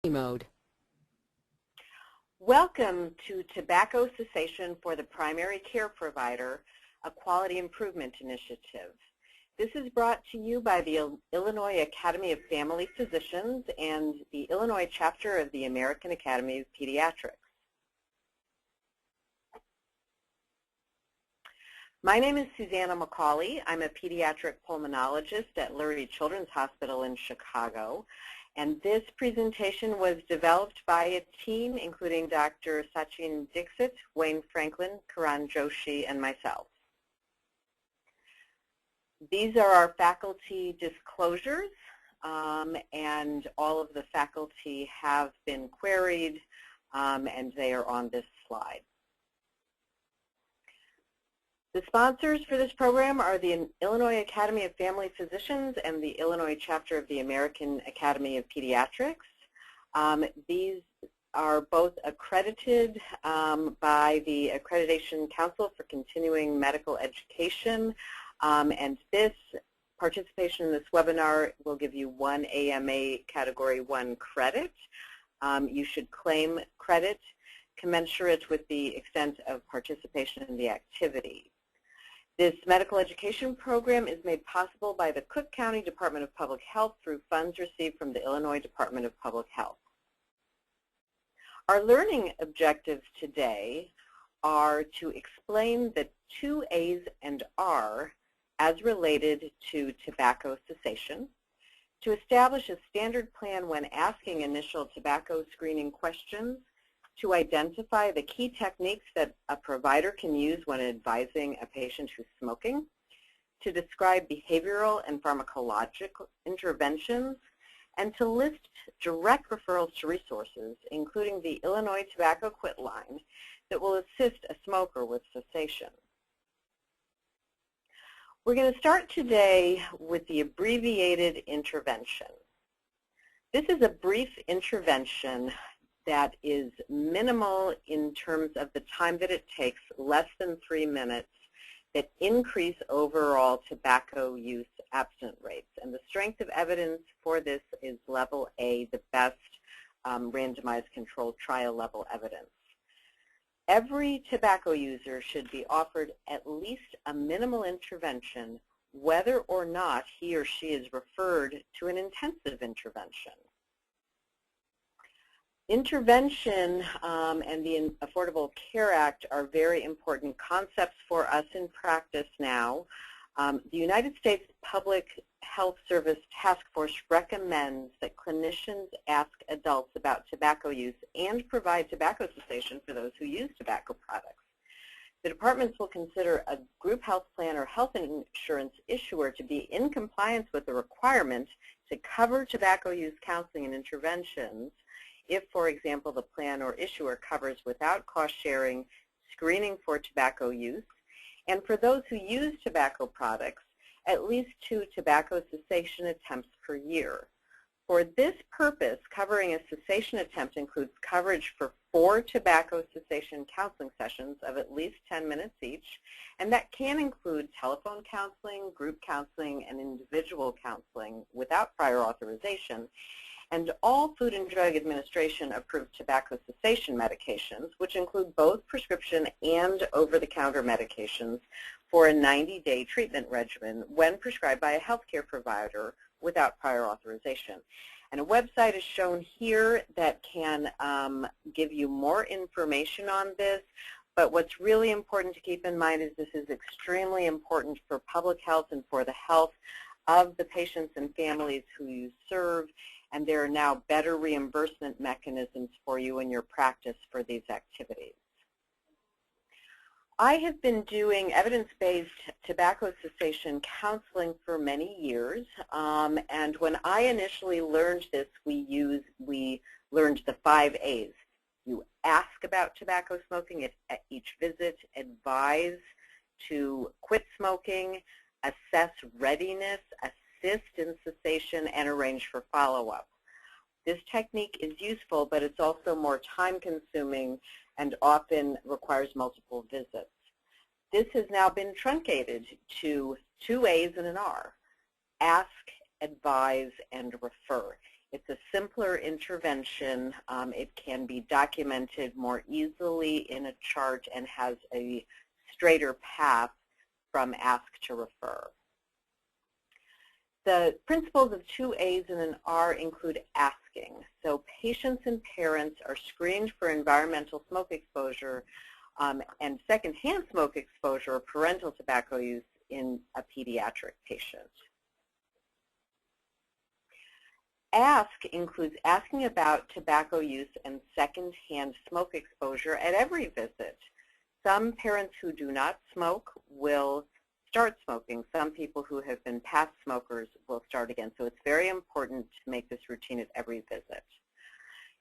mode. Welcome to Tobacco Cessation for the Primary Care Provider, a Quality Improvement Initiative. This is brought to you by the Illinois Academy of Family Physicians and the Illinois chapter of the American Academy of Pediatrics. My name is Susanna McCauley. I'm a pediatric pulmonologist at Lurie Children's Hospital in Chicago. And this presentation was developed by a team including Dr. Sachin Dixit, Wayne Franklin, Karan Joshi, and myself. These are our faculty disclosures, and all of the faculty have been queried, and they are on this slide. The sponsors for this program are the Illinois Academy of Family Physicians and the Illinois chapter of the American Academy of Pediatrics. These are both accredited by the Accreditation Council for Continuing Medical Education, and this participation in this webinar will give you one AMA Category 1 credit. You should claim credit commensurate with the extent of participation in the activity. This medical education program is made possible by the Cook County Department of Public Health through funds received from the Illinois Department of Public Health. Our learning objectives today are to explain the 2 A's and R as related to tobacco cessation, to establish a standard plan when asking initial tobacco screening questions, to identify the key techniques that a provider can use when advising a patient who's smoking, to describe behavioral and pharmacological interventions, and to list direct referrals to resources, including the Illinois Tobacco Quit line, that will assist a smoker with cessation. We're going to start today with the abbreviated intervention. This is a brief intervention that is minimal in terms of the time that it takes, less than 3 minutes, that increase overall tobacco use abstinence rates. And the strength of evidence for this is level A, the best randomized controlled trial level evidence. Every tobacco user should be offered at least a minimal intervention, whether or not he or she is referred to an intensive intervention. Intervention and the Affordable Care Act are very important concepts for us in practice now. The United States Public Health Service Task Force recommends that clinicians ask adults about tobacco use and provide tobacco cessation for those who use tobacco products. The departments will consider a group health plan or health insurance issuer to be in compliance with the requirement to cover tobacco use counseling and interventions if, for example, the plan or issuer covers without cost sharing screening for tobacco use, and for those who use tobacco products, at least 2 tobacco cessation attempts per year. For this purpose, covering a cessation attempt includes coverage for 4 tobacco cessation counseling sessions of at least 10 minutes each, and that can include telephone counseling, group counseling, and individual counseling without prior authorization, and all Food and Drug Administration approved tobacco cessation medications, which include both prescription and over-the-counter medications for a 90-day treatment regimen when prescribed by a healthcare provider without prior authorization. And a website is shown here that can give you more information on this, but what's really important to keep in mind is this is extremely important for public health and for the health of the patients and families who you serve, and there are now better reimbursement mechanisms for you in your practice for these activities. I have been doing evidence-based tobacco cessation counseling for many years, and when I initially learned this, we learned the 5 A's. You ask about tobacco smoking at each visit, advise to quit smoking, assess readiness, assist in cessation, and arrange for follow-up. This technique is useful, but it's also more time-consuming and often requires multiple visits. This has now been truncated to 2 A's and an R: ask, advise, and refer. It's a simpler intervention. It can be documented more easily in a chart and has a straighter path from ask to refer. The principles of 2 A's and an R include asking. So patients and parents are screened for environmental smoke exposure and secondhand smoke exposure or parental tobacco use in a pediatric patient. Ask includes asking about tobacco use and secondhand smoke exposure at every visit. Some parents who do not smoke will start smoking. Some people who have been past smokers will start again. So it's very important to make this routine at every visit.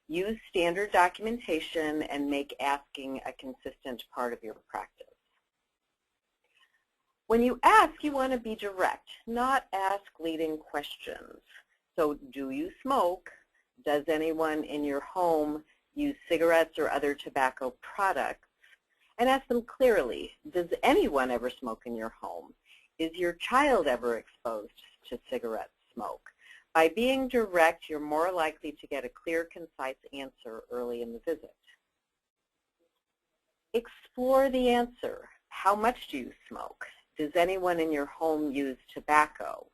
Use standard documentation and make asking a consistent part of your practice. When you ask, you want to be direct, not ask leading questions. So do you smoke? Does anyone in your home use cigarettes or other tobacco products? And ask them clearly, does anyone ever smoke in your home? Is your child ever exposed to cigarette smoke? By being direct, you're more likely to get a clear, concise answer early in the visit. Explore the answer. How much do you smoke? Does anyone in your home use tobacco?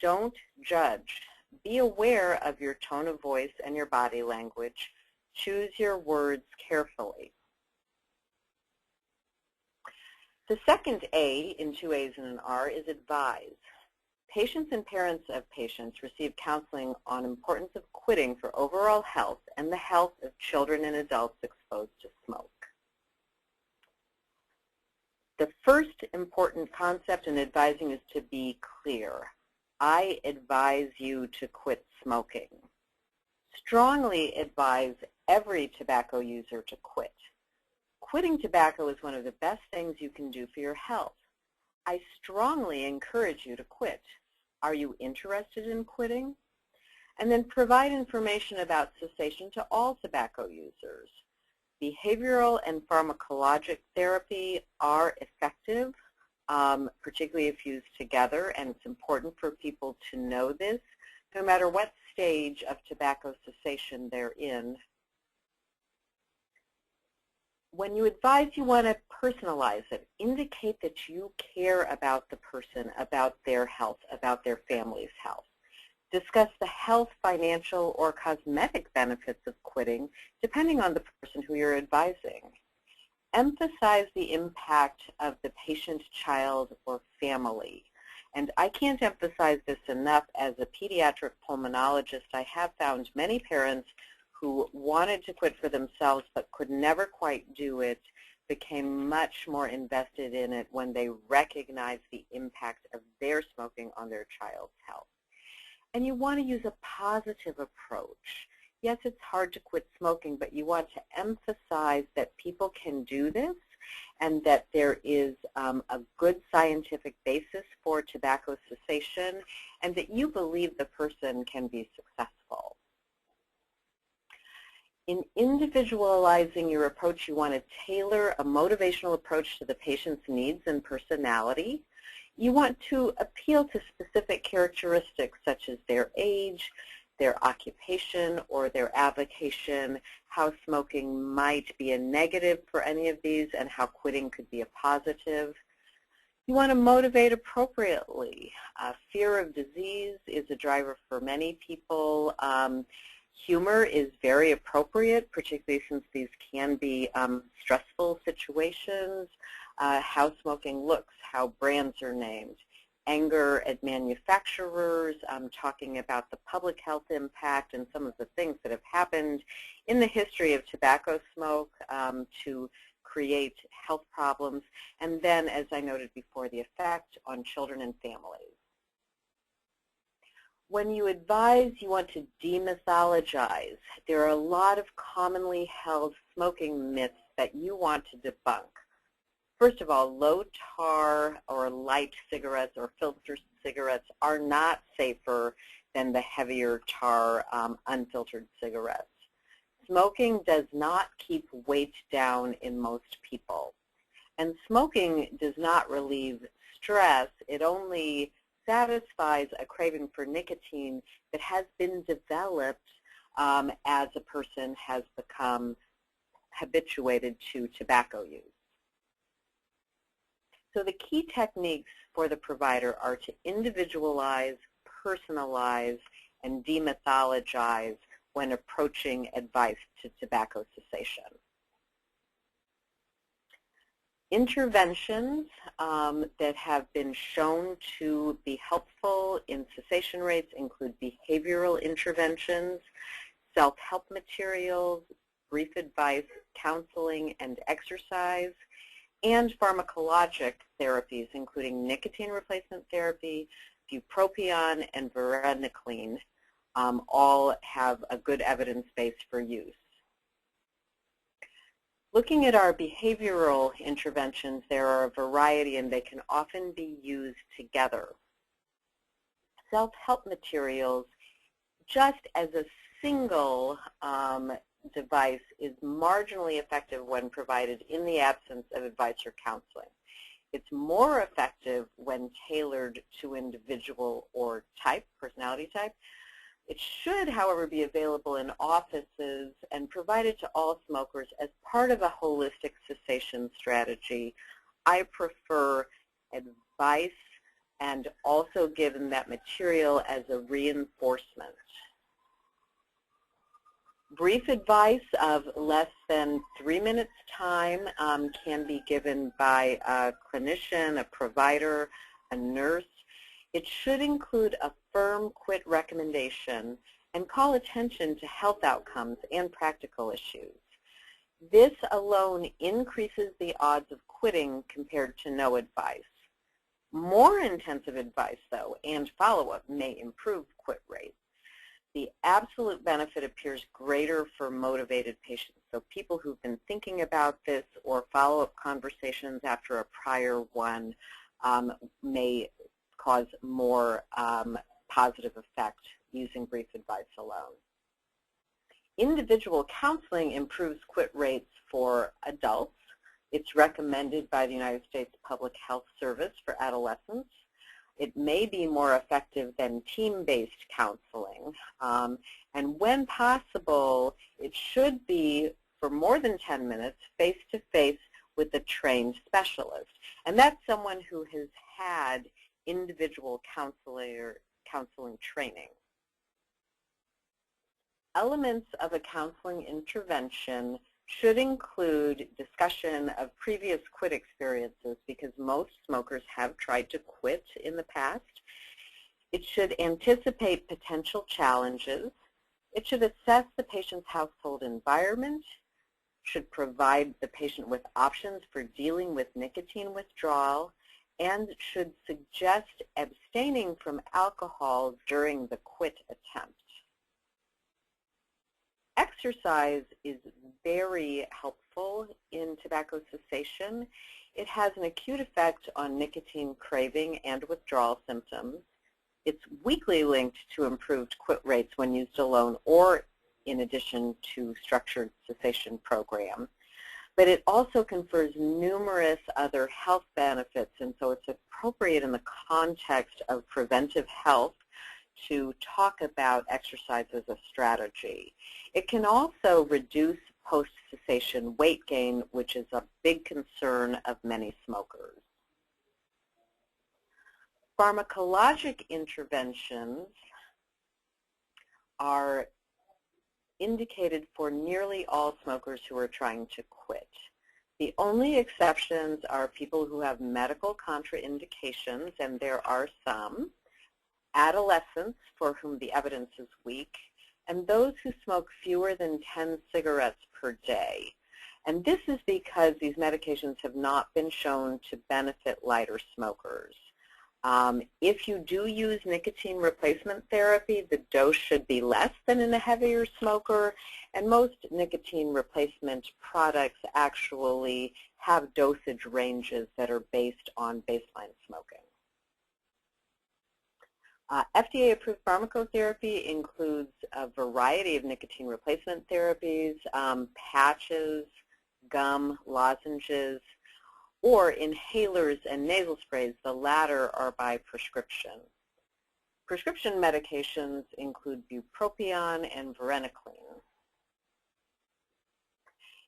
Don't judge. Be aware of your tone of voice and your body language. Choose your words carefully. The second A in 2 A's and an R is advise. Patients and parents of patients receive counseling on importance of quitting for overall health and the health of children and adults exposed to smoke. The first important concept in advising is to be clear. I advise you to quit smoking. Strongly advise every tobacco user to quit. Quitting tobacco is one of the best things you can do for your health. I strongly encourage you to quit. Are you interested in quitting? And then provide information about cessation to all tobacco users. Behavioral and pharmacologic therapy are effective, particularly if used together, and it's important for people to know this, no matter what stage of tobacco cessation they're in. When you advise, you want to personalize it. Indicate that you care about the person, about their health, about their family's health. Discuss the health, financial, or cosmetic benefits of quitting, depending on the person who you're advising. Emphasize the impact of the patient, child, or family. And I can't emphasize this enough. As a pediatric pulmonologist, I have found many parents who wanted to quit for themselves but could never quite do it, became much more invested in it when they recognized the impact of their smoking on their child's health. And you want to use a positive approach. Yes, it's hard to quit smoking, but you want to emphasize that people can do this and that there is a good scientific basis for tobacco cessation and that you believe the person can be successful. In individualizing your approach, you want to tailor a motivational approach to the patient's needs and personality. You want to appeal to specific characteristics such as their age, their occupation, or their avocation, how smoking might be a negative for any of these, and how quitting could be a positive. You want to motivate appropriately. Fear of disease is a driver for many people. Humor is very appropriate, particularly since these can be stressful situations. How smoking looks, how brands are named. Anger at manufacturers, talking about the public health impact and some of the things that have happened in the history of tobacco smoke to create health problems. And then, as I noted before, the effect on children and families. When you advise, you want to demythologize. There are a lot of commonly held smoking myths that you want to debunk. First of all, low tar or light cigarettes or filter cigarettes are not safer than the heavier tar unfiltered cigarettes. Smoking does not keep weight down in most people. And smoking does not relieve stress. It only satisfies a craving for nicotine that has been developed as a person has become habituated to tobacco use. So the key techniques for the provider are to individualize, personalize, and demythologize when approaching advice to tobacco cessation. Interventions that have been shown to be helpful in cessation rates include behavioral interventions, self-help materials, brief advice, counseling, and exercise, and pharmacologic therapies, including nicotine replacement therapy, bupropion, and varenicline, all have a good evidence base for use. Looking at our behavioral interventions, there are a variety and they can often be used together. Self-help materials, just as a single device, is marginally effective when provided in the absence of advice or counseling. It's more effective when tailored to individual or type, personality type. It should, however, be available in offices and provided to all smokers as part of a holistic cessation strategy. I prefer advice and also given that material as a reinforcement. Brief advice of less than 3 minutes time can be given by a clinician, a provider, a nurse. It should include a firm quit recommendation and call attention to health outcomes and practical issues. This alone increases the odds of quitting compared to no advice. More intensive advice, though, and follow-up may improve quit rates. The absolute benefit appears greater for motivated patients. So people who've been thinking about this or follow-up conversations after a prior one may cause more positive effect using brief advice alone. Individual counseling improves quit rates for adults. It's recommended by the United States Public Health Service for adolescents. It may be more effective than team-based counseling. And when possible, it should be for more than 10 minutes face-to-face with a trained specialist. And that's someone who has had individual counseling training. Elements of a counseling intervention should include discussion of previous quit experiences because most smokers have tried to quit in the past. It should anticipate potential challenges. It should assess the patient's household environment, should provide the patient with options for dealing with nicotine withdrawal, and should suggest abstaining from alcohol during the quit attempt. Exercise is very helpful in tobacco cessation. It has an acute effect on nicotine craving and withdrawal symptoms. It's weakly linked to improved quit rates when used alone or in addition to structured cessation program. But it also confers numerous other health benefits, and so it's appropriate in the context of preventive health to talk about exercise as a strategy. It can also reduce post-cessation weight gain, which is a big concern of many smokers. Pharmacologic interventions are indicated for nearly all smokers who are trying to quit. The only exceptions are people who have medical contraindications, and there are some, adolescents for whom the evidence is weak, and those who smoke fewer than 10 cigarettes per day. And this is because these medications have not been shown to benefit lighter smokers. If you do use nicotine replacement therapy, the dose should be less than in a heavier smoker, and most nicotine replacement products actually have dosage ranges that are based on baseline smoking. FDA-approved pharmacotherapy includes a variety of nicotine replacement therapies, patches, gum, lozenges, or inhalers and nasal sprays. The latter are by prescription. Prescription medications include bupropion and varenicline.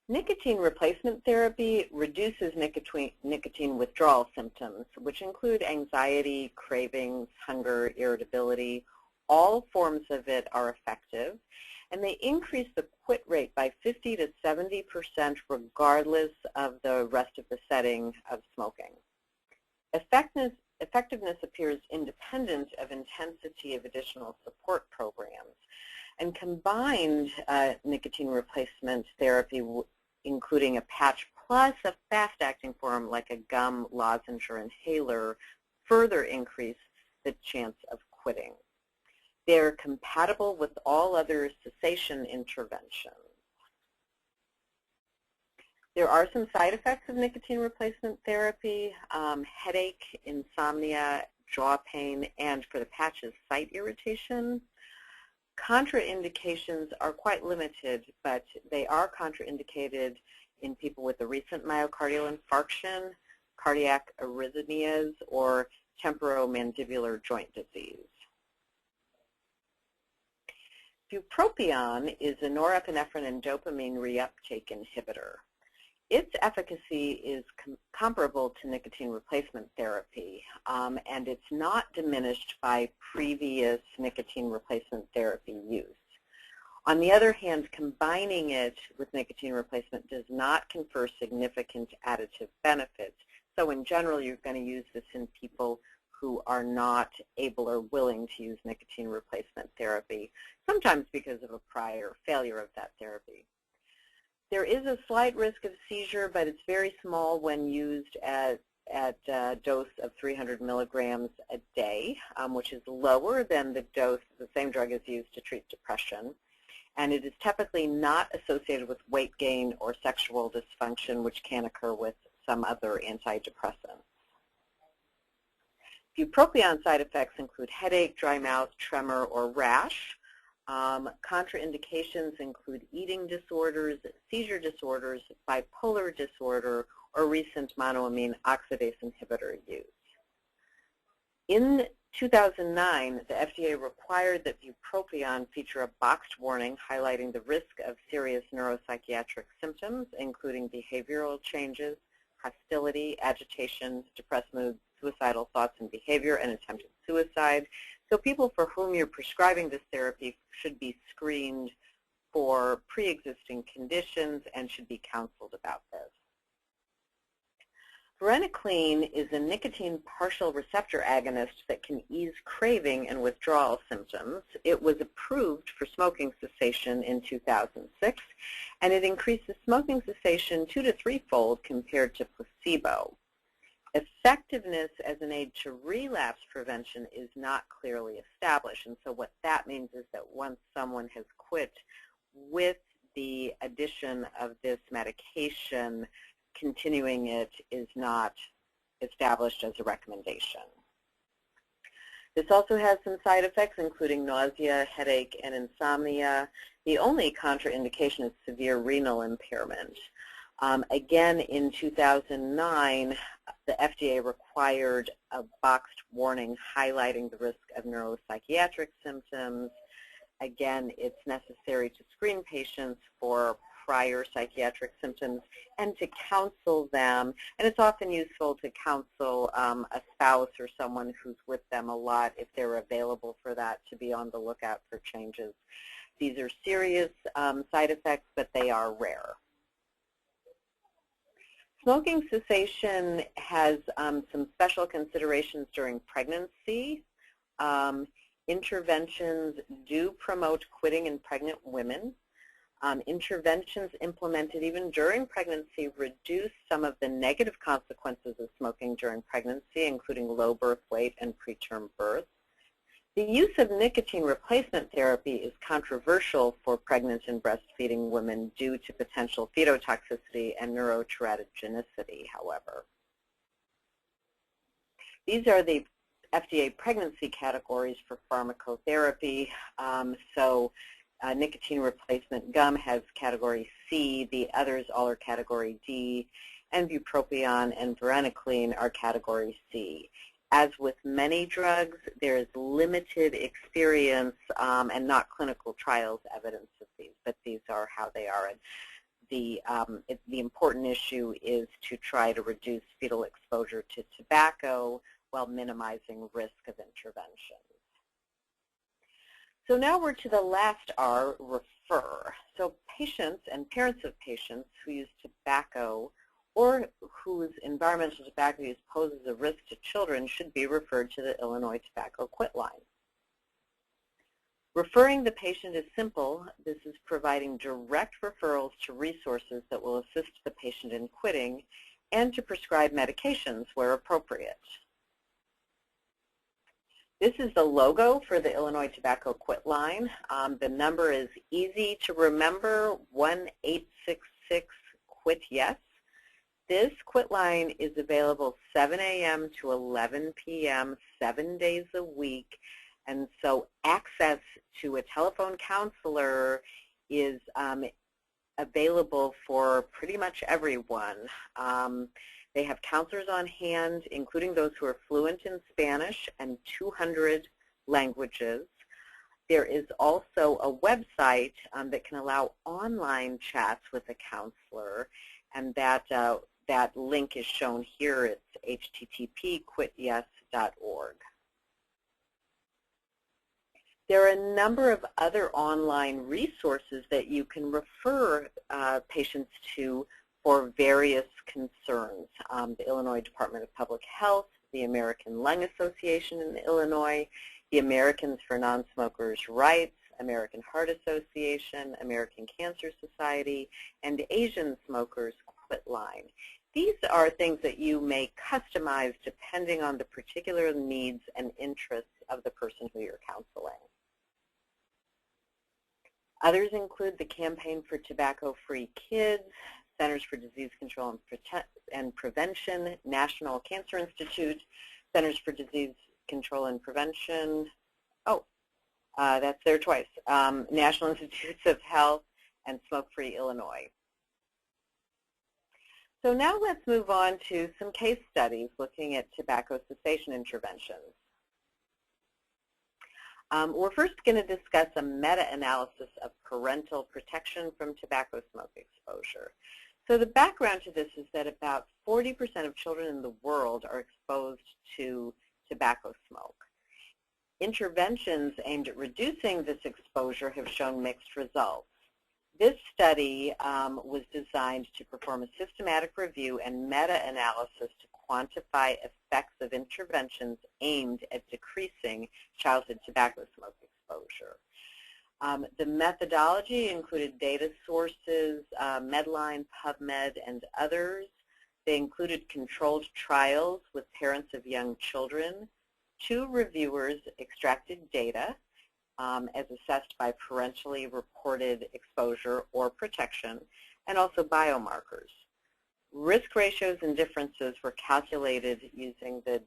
Nicotine replacement therapy reduces nicotine withdrawal symptoms, which include anxiety, cravings, hunger, irritability. All forms of it are effective, and they increase the quit rate by 50 to 70% regardless of the rest of the setting of smoking. Effectiveness appears independent of intensity of additional support programs. And combined nicotine replacement therapy, including a patch plus a fast-acting form like a gum, lozenge, or inhaler, further increase the chance of quitting. They're compatible with all other cessation interventions. There are some side effects of nicotine replacement therapy: headache, insomnia, jaw pain, and for the patches, site irritation. Contraindications are quite limited, but they are contraindicated in people with a recent myocardial infarction, cardiac arrhythmias, or temporomandibular joint disease. Bupropion is a norepinephrine and dopamine reuptake inhibitor. Its efficacy is comparable to nicotine replacement therapy, and it's not diminished by previous nicotine replacement therapy use. On the other hand, combining it with nicotine replacement does not confer significant additive benefits. So in general, you're going to use this in people who are not able or willing to use nicotine replacement therapy, sometimes because of a prior failure of that therapy. There is a slight risk of seizure, but it's very small when used at a dose of 300 milligrams a day, which is lower than the dose the same drug is used to treat depression. And it is typically not associated with weight gain or sexual dysfunction, which can occur with some other antidepressants. Bupropion side effects include headache, dry mouth, tremor, or rash. Contraindications include eating disorders, seizure disorders, bipolar disorder, or recent monoamine oxidase inhibitor use. In 2009, the FDA required that bupropion feature a boxed warning highlighting the risk of serious neuropsychiatric symptoms, including behavioral changes, hostility, agitation, depressed mood, suicidal thoughts and behavior, and attempted suicide. So people for whom you're prescribing this therapy should be screened for pre-existing conditions and should be counseled about this. Varenicline is a nicotine partial receptor agonist that can ease craving and withdrawal symptoms. It was approved for smoking cessation in 2006, and it increases smoking cessation 2 to 3-fold compared to placebo. Effectiveness as an aid to relapse prevention is not clearly established, and so what that means is that once someone has quit with the addition of this medication, continuing it is not established as a recommendation. This also has some side effects, including nausea, headache, and insomnia. The only contraindication is severe renal impairment. Again, in 2009, the FDA required a boxed warning highlighting the risk of neuropsychiatric symptoms. Again, it's necessary to screen patients for prior psychiatric symptoms and to counsel them. And it's often useful to counsel a spouse or someone who's with them a lot, if they're available for that, to be on the lookout for changes. These are serious side effects, but they are rare. Smoking cessation has some special considerations during pregnancy. Interventions do promote quitting in pregnant women. Interventions implemented even during pregnancy reduce some of the negative consequences of smoking during pregnancy, including low birth weight and preterm birth. The use of nicotine replacement therapy is controversial for pregnant and breastfeeding women due to potential fetotoxicity and neuroteratogenicity, however. These are the FDA pregnancy categories for pharmacotherapy. Nicotine replacement gum has category C, the others all are category D, and bupropion and varenicline are category C. As with many drugs, there is limited experience and not clinical trials evidence of these, but these are how they are. And the important issue is to try to reduce fetal exposure to tobacco while minimizing risk of intervention. So now we're to the last R, refer. So patients and parents of patients who use tobacco or whose environmental tobacco use poses a risk to children should be referred to the Illinois Tobacco Quit Line. Referring the patient is simple. This is providing direct referrals to resources that will assist the patient in quitting and to prescribe medications where appropriate. This is the logo for the Illinois Tobacco Quit Line. The number is easy to remember, 1-866-QUIT-YES. This quit line is available 7 a.m. to 11 p.m. 7 days a week, and so access to a telephone counselor is available for pretty much everyone. They have counselors on hand, including those who are fluent in Spanish and 200 languages. There is also a website that can allow online chats with a counselor, and that link is shown here. It's http://quityes.org. There are a number of other online resources that you can refer patients to for various concerns. The Illinois Department of Public Health, the American Lung Association in Illinois, the Americans for Non-Smokers' Rights, American Heart Association, American Cancer Society, and Asian Smokers Quit Line. These are things that you may customize depending on the particular needs and interests of the person who you're counseling. Others include the Campaign for Tobacco-Free Kids, Centers for Disease Control and Prevention, National Cancer Institute, Centers for Disease Control and Prevention, that's there twice, National Institutes of Health, and Smoke Free Illinois. So now let's move on to some case studies looking at tobacco cessation interventions. We're first going to discuss a meta-analysis of parental protection from tobacco smoke exposure. So the background to this is that about 40% of children in the world are exposed to tobacco smoke. Interventions aimed at reducing this exposure have shown mixed results. This study was designed to perform a systematic review and meta-analysis to quantify effects of interventions aimed at decreasing childhood tobacco smoke exposure. The methodology included data sources, Medline, PubMed, and others. They included controlled trials with parents of young children. 2 reviewers extracted data as assessed by parentally reported exposure or protection, and also biomarkers. Risk ratios and differences were calculated using the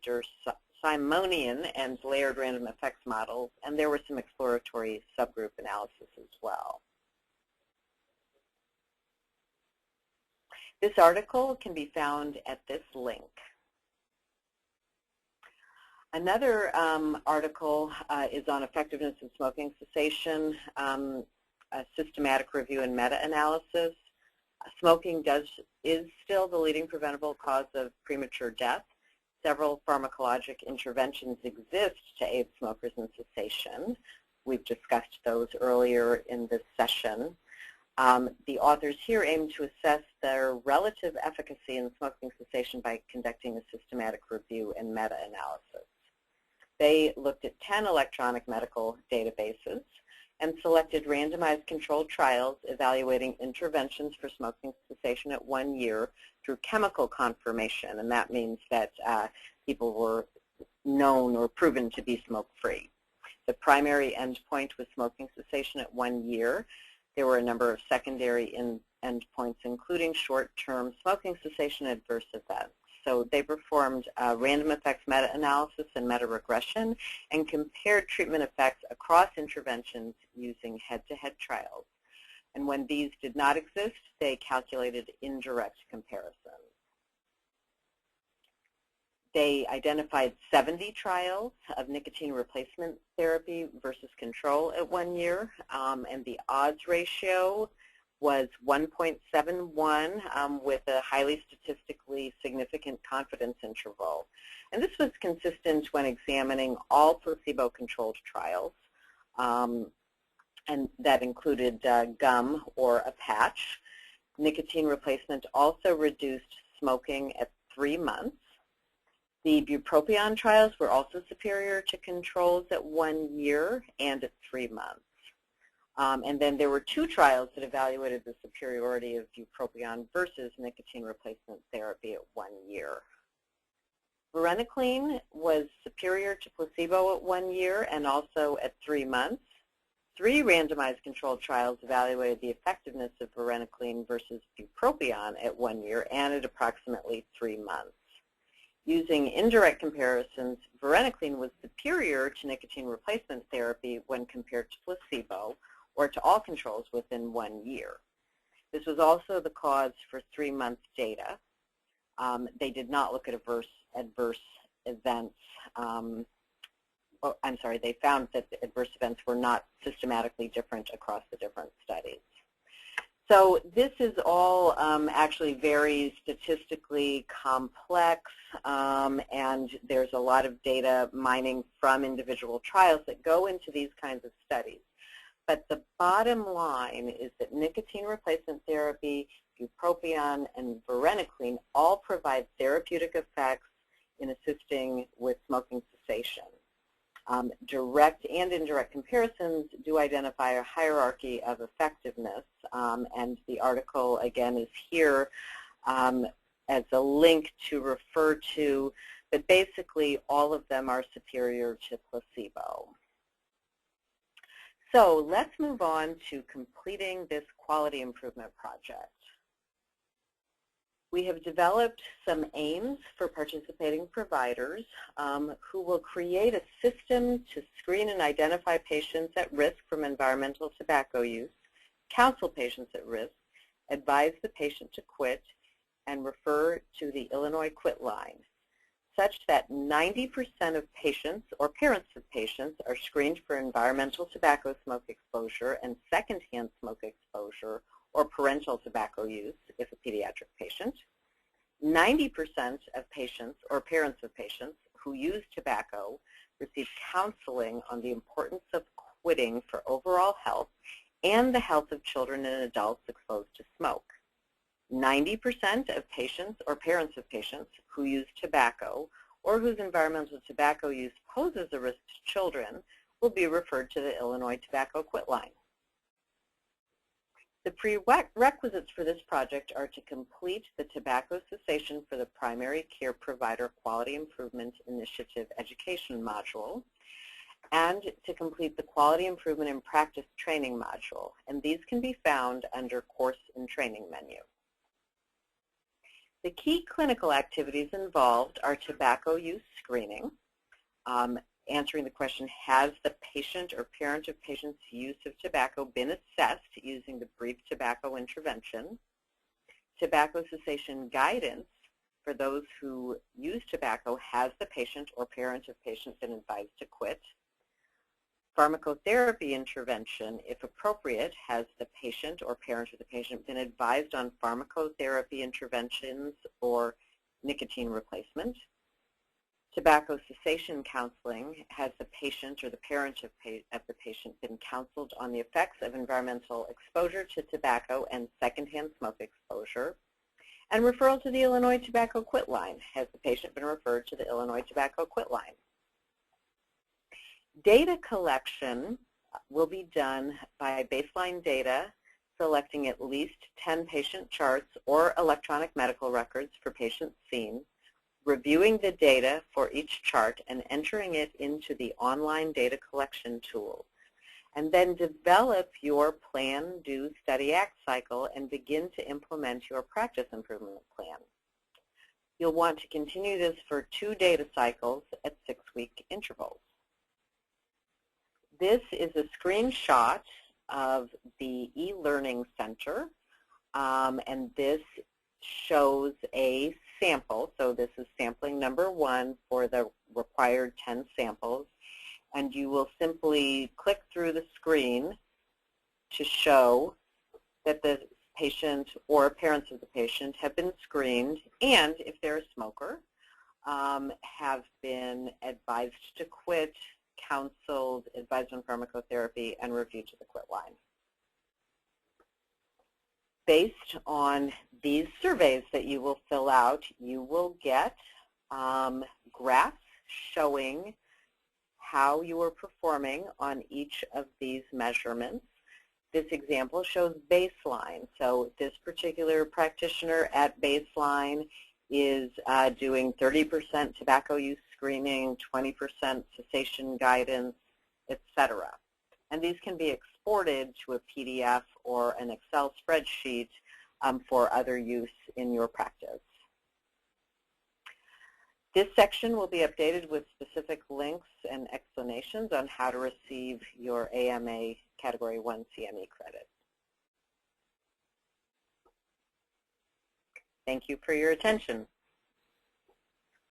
Simonian and layered random effects models, and there were some exploratory subgroup analysis as well. This article can be found at this link. Another article is on effectiveness in smoking cessation, a systematic review and meta-analysis. Smoking is still the leading preventable cause of premature death. Several pharmacologic interventions exist to aid smokers in cessation. We've discussed those earlier in this session. The authors here aim to assess their relative efficacy in smoking cessation by conducting a systematic review and meta-analysis. They looked at 10 electronic medical databases and selected randomized controlled trials evaluating interventions for smoking cessation at 1 year through chemical confirmation, and that means that people were known or proven to be smoke-free. The primary endpoint was smoking cessation at 1 year. There were a number of secondary endpoints, including short-term smoking cessation adverse events. So they performed random effects meta-analysis and meta-regression and compared treatment effects across interventions using head-to-head trials. And when these did not exist, they calculated indirect comparisons. They identified 70 trials of nicotine replacement therapy versus control at 1 year, and the odds ratio was 1.71 with a highly statistically significant confidence interval. And this was consistent when examining all placebo-controlled trials, and that included gum or a patch. Nicotine replacement also reduced smoking at 3 months. The bupropion trials were also superior to controls at 1 year and at 3 months. And then there were 2 trials that evaluated the superiority of bupropion versus nicotine replacement therapy at 1 year. Varenicline was superior to placebo at 1 year and also at 3 months. 3 randomized controlled trials evaluated the effectiveness of varenicline versus bupropion at 1 year and at approximately 3 months. Using indirect comparisons, varenicline was superior to nicotine replacement therapy when compared to placebo or to all controls within 1 year. This was also the cause for 3-month data. They did not look at adverse events. They found that the adverse events were not systematically different across the different studies. So this is all actually very statistically complex, and there's a lot of data mining from individual trials that go into these kinds of studies. But the bottom line is that nicotine replacement therapy, bupropion, and varenicline all provide therapeutic effects in assisting with smoking cessation. Direct and indirect comparisons do identify a hierarchy of effectiveness, and the article, again, is here as a link to refer to, but basically all of them are superior to placebo. So let's move on to completing this quality improvement project. We have developed some aims for participating providers who will create a system to screen and identify patients at risk from environmental tobacco use, counsel patients at risk, advise the patient to quit, and refer to the Illinois Quit Line, such that 90% of patients or parents of patients are screened for environmental tobacco smoke exposure and secondhand smoke exposure or parental tobacco use if a pediatric patient. 90% of patients or parents of patients who use tobacco receive counseling on the importance of quitting for overall health and the health of children and adults exposed to smoke. 90% of patients or parents of patients who use tobacco or whose environmental tobacco use poses a risk to children will be referred to the Illinois Tobacco Quit Line. The prerequisites for this project are to complete the Tobacco Cessation for the Primary Care Provider Quality Improvement Initiative Education module and to complete the Quality Improvement in Practice Training module, and these can be found under Course and Training menu. The key clinical activities involved are tobacco use screening, answering the question, has the patient or parent of patient's use of tobacco been assessed using the brief tobacco intervention, tobacco cessation guidance for those who use tobacco, has the patient or parent of patient been advised to quit, pharmacotherapy intervention, if appropriate, has the patient or parent of the patient been advised on pharmacotherapy interventions or nicotine replacement, tobacco cessation counseling, has the patient or the parent of the patient been counseled on the effects of environmental exposure to tobacco and secondhand smoke exposure, and referral to the Illinois Tobacco Quit Line, has the patient been referred to the Illinois Tobacco Quit Line. Data collection will be done by baseline data, selecting at least 10 patient charts or electronic medical records for patients seen, reviewing the data for each chart and entering it into the online data collection tool, and then develop your plan, do, study, act cycle and begin to implement your practice improvement plan. You'll want to continue this for 2 data cycles at 6-week intervals. This is a screenshot of the e-learning center, and this shows a sample. So this is sampling number 1 for the required 10 samples. And you will simply click through the screen to show that the patient or parents of the patient have been screened, and if they're a smoker, have been advised to quit, counseled, advised on pharmacotherapy, and reviewed to the quit line. Based on these surveys that you will fill out, you will get graphs showing how you are performing on each of these measurements. This example shows baseline. So this particular practitioner at baseline is doing 30% tobacco use screening, 20% cessation guidance, etc. And these can be exported to a PDF or an Excel spreadsheet for other use in your practice. This section will be updated with specific links and explanations on how to receive your AMA Category 1 CME credit. Thank you for your attention.